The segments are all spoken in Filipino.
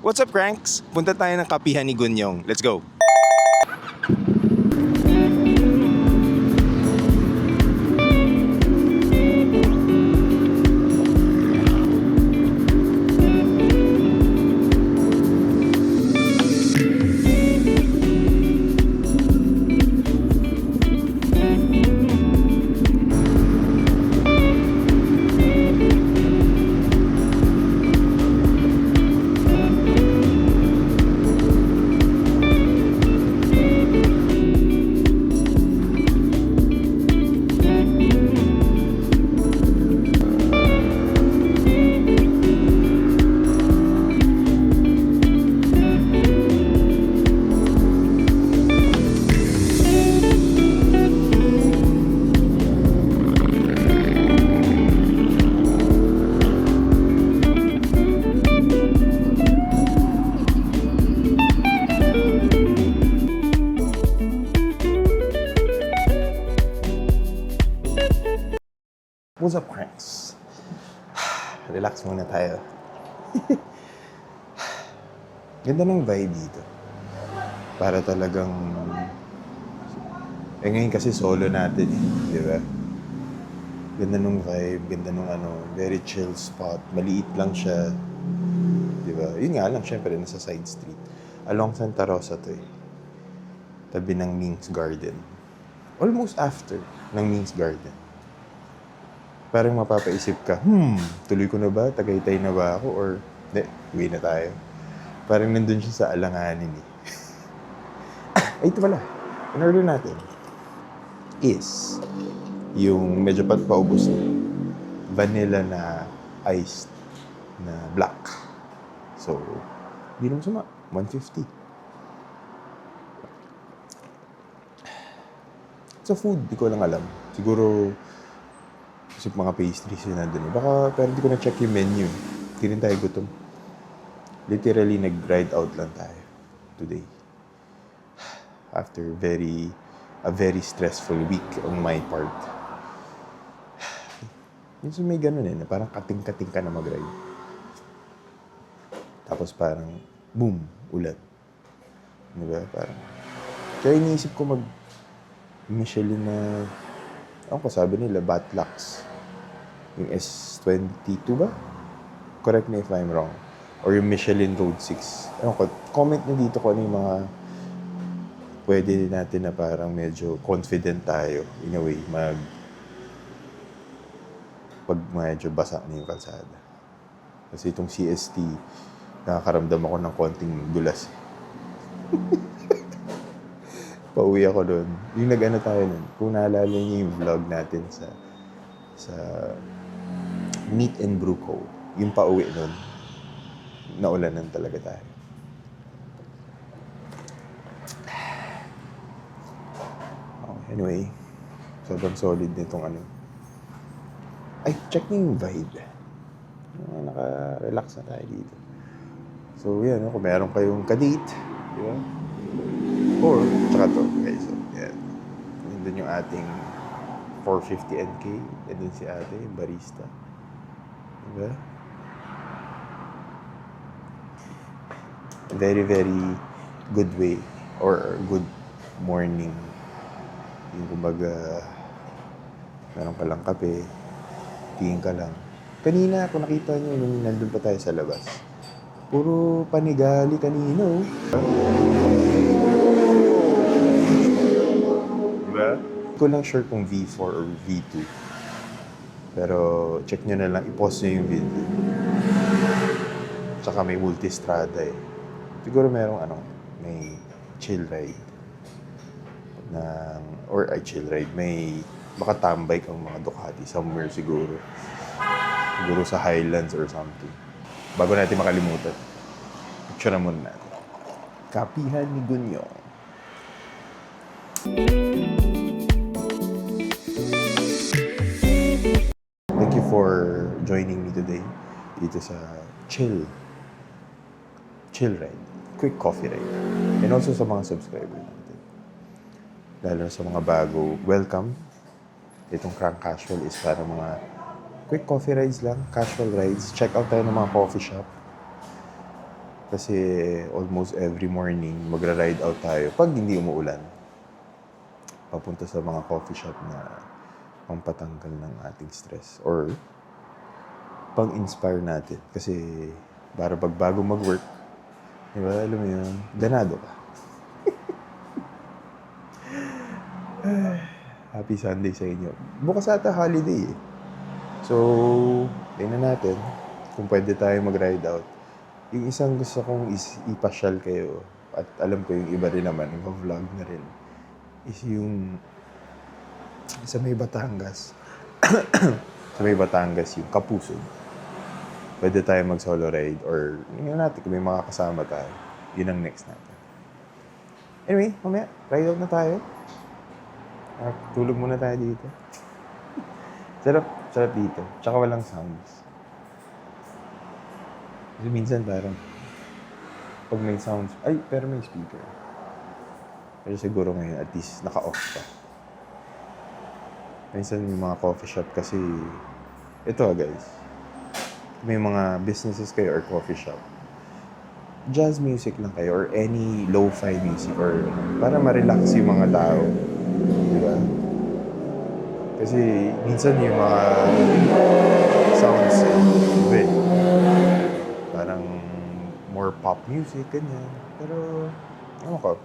What's up, Cranks? Punta tayo ng kapihan ni Gunyong. Let's go! What's up, Cranks? Relax muna tayo. Ganda ng vibe dito. Para talagang... ngayon kasi solo natin di ba? Ganda ng vibe, ganda ng very chill spot. Maliit lang siya. Di ba? Yun nga lang, syempre, nasa side street. Along Santa Rosa to Tabi ng Ming's Garden. Almost after ng Ming's Garden. Parang mapapaisip ka, tuloy ko na ba? Tagaytay na ba ako? Or, uwi na tayo. Parang nandun siya sa alanganin Ay, ito pala. In order natin is yung medyo paubos vanilla na iced na black. So, hindi naman suma. 150. Sa food, di ko lang alam. Siguro, kasi mga pastries yun nandun Baka, pero hindi ko na-check yung menu. Hindi rin tayo gutom. Literally, nag-ride out lang tayo today. After a very stressful week on my part. Minsan may ganun na parang kating-kating ka na mag-ride. Tapos parang, boom, ulan. Diba? Parang, kaya iniisip ko Michelin na, ako sabi nila, Batlux. Yung S22 ba? Correct me if I'm wrong. Or yung Michelin Road 6. Comment nyo dito kung ano yung mga pwede natin na parang medyo confident tayo in a way pag medyo basa na yung kalsada. Kasi itong CST, nakakaramdam ako ng konting dulas. Pauwi ako doon. Yung tayo nun. Kung naalala niyo yung vlog natin sa Meet and Brew Co. Yung pauwi nun, naulanan talaga tayo. Anyway, sobrang solid nitong Ay, check niyo yung vibe. Naka-relax na tayo dito. So, yan. Kung meron kayong ka-date, di ba? Or, tsaka to. Okay, so, yan. Nandun yung ating 450 NK. Nandun si ate, yung barista. Diba? Very, very good way or good morning. Yung kumbaga, meron ka lang kape, tingin ka lang. Kanina, kung nakita nyo, nung nandun pa tayo sa labas, puro panigali kanina, Diba? Hindi ko lang sure kung V4 or V2. Pero check nyo na lang, i-pause nyo yung video. Tsaka may multistrada Siguro merong may chill ride. Chill ride. May baka tambay kang mga Ducati somewhere siguro. Siguro sa Highlands or something. Bago natin makalimutan. Picture na muna natin. Kapihan ni Gunyong. Thank you for joining me today dito sa chill ride, quick coffee ride, and also sa mga subscribers natin. Lalo sa mga bago, welcome. Itong Crank Casual is para mga quick coffee rides lang, casual rides. Check out tayo ng mga coffee shop. Kasi almost every morning, magra-ride out tayo pag hindi umuulan. Papunta sa mga coffee shop na pampatanggal ng ating stress or pang-inspire natin. Kasi para pag bago mag-work, di ba, alam mo yun, ganado ka. Happy Sunday sa inyo. Bukas ata holiday eh. So, tingnan natin kung pwede tayo mag-ride out. Yung isang gusto kong ipasyal kayo, at alam ko yung iba rin naman, nag-vlog na rin, is yung sa may Batangas. Sa may Batangas, yung Kapusod. Pwede tayo mag-solo ride or yun natin kung may mga kasama tayo. Yun ang next natin. Anyway, mamaya, ride out na tayo. Tulog muna tayo dito. Sarap dito. Tsaka walang sounds. Kasi minsan parang pag may sounds, pero may speaker. Pero siguro ngayon, at least, naka-off pa. Minsan yung mga coffee shop kasi, ito guys, may mga businesses kayo or coffee shop, jazz music lang kayo or any lo-fi music or para ma-relax yung mga tao. Diba? Kasi minsan yung mga sounds, parang more pop music, ganyan. Pero, ano ko,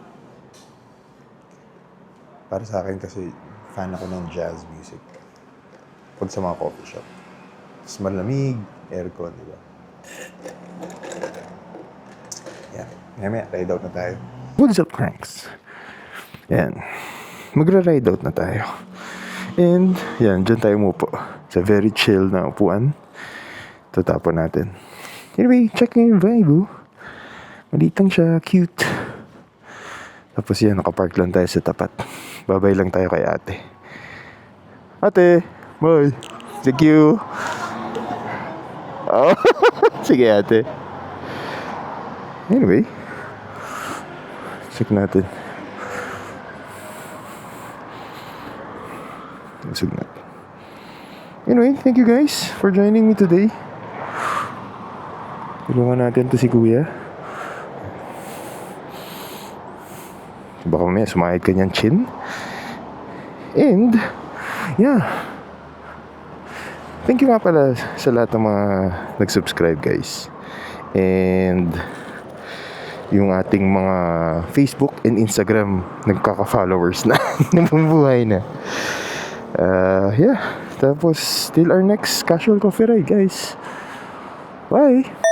para sa akin kasi, fan ako ng jazz music. Pag sa mga coffee shop. Mas malamig, aircon, di ba? Yan. Ngayon, ride out na tayo. What's up, Cranks? Yan. Magra-ride out na tayo. And, yan, dyan tayo umupo. Sa very chill na upuan. Tatapon natin. Anyway, check yung vibe, oh. Maliit lang siya, cute. Tapos yan, nakapark lang tayo sa tapat. Babay lang tayo kay ate. Ate, bye. Thank you. Oh, sige ate. Anyway, check natin. Check natin. Anyway, thank you guys for joining me today. Tulungan natin to si kuya. Baka mamaya sumahid kanyang chin. And, yeah. Thank you nga pala sa lahat ng mga nag-subscribe guys. And, yung ating mga Facebook and Instagram nagkaka-followers na. Namumuhay na. Yeah. Tapos, till our next casual coffee ride guys. Bye!